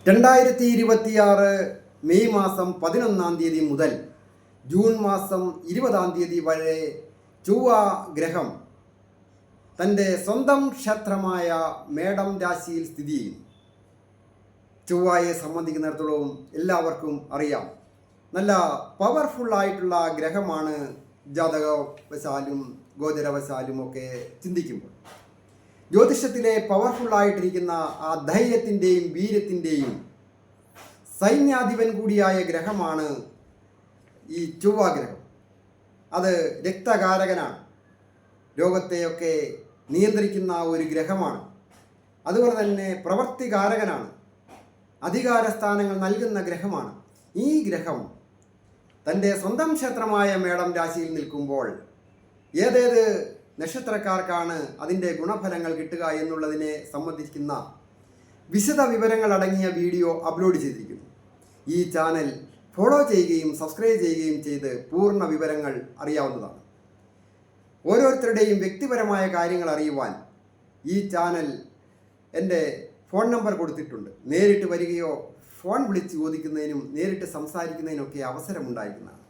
2026 May മാസം 11-ാം തീയതി മുതൽ ജൂൺ മാസം 20-ാം തീയതി വരെ ചൊവ്വ ഗ്രഹം തൻ്റെ സ്വന്തം ക്ഷേത്രമായ മേടം രാശിയിൽ സ്ഥിതി ചെയ്യുന്നു. ചൊവ്വയെ സംബന്ധിക്കുന്നിടത്തോളം എല്ലാവർക്കും അറിയാം, നല്ല പവർഫുള്ളായിട്ടുള്ള ഗ്രഹമാണ്. ജാതകവശാലും ഗോചരവശാലും ഒക്കെ ചിന്തിക്കുമ്പോൾ ജ്യോതിഷത്തിലെ പവർഫുള്ളായിട്ടിരിക്കുന്ന ആ ധൈര്യത്തിൻ്റെയും വീര്യത്തിൻ്റെയും സൈന്യാധിപൻ കൂടിയായ ഗ്രഹമാണ് ഈ ചൊവ്വ ഗ്രഹം. അത് രക്തകാരകനാണ്, രോഗത്തെയൊക്കെ നിയന്ത്രിക്കുന്ന ഒരു ഗ്രഹമാണ്. അതുപോലെ തന്നെ പ്രവൃത്തികാരകനാണ്, അധികാര സ്ഥാനങ്ങൾ നൽകുന്ന ഗ്രഹമാണ്. ഈ ഗ്രഹം തൻ്റെ സ്വന്തം ക്ഷേത്രമായ മേടം രാശിയിൽ നിൽക്കുമ്പോൾ ഏതേത് നക്ഷത്രക്കാർക്കാണ് അതിൻ്റെ ഗുണഫലങ്ങൾ കിട്ടുക എന്നുള്ളതിനെ സംബന്ധിക്കുന്ന വിശദ വിവരങ്ങൾ അടങ്ങിയ വീഡിയോ അപ്ലോഡ് ചെയ്തിരിക്കുന്നു. ഈ ചാനൽ ഫോളോ ചെയ്യുകയും സബ്സ്ക്രൈബ് ചെയ്യുകയും ചെയ്ത് പൂർണ്ണ വിവരങ്ങൾ അറിയാവുന്നതാണ്. ഓരോരുത്തരുടെയും വ്യക്തിപരമായ കാര്യങ്ങൾ അറിയുവാൻ ഈ ചാനൽ എൻ്റെ ഫോൺ നമ്പർ കൊടുത്തിട്ടുണ്ട്. നേരിട്ട് വരികയോ ഫോൺ വിളിച്ച് ചോദിക്കുന്നതിനും നേരിട്ട് സംസാരിക്കുന്നതിനൊക്കെ അവസരമുണ്ടായിരിക്കുന്നതാണ്.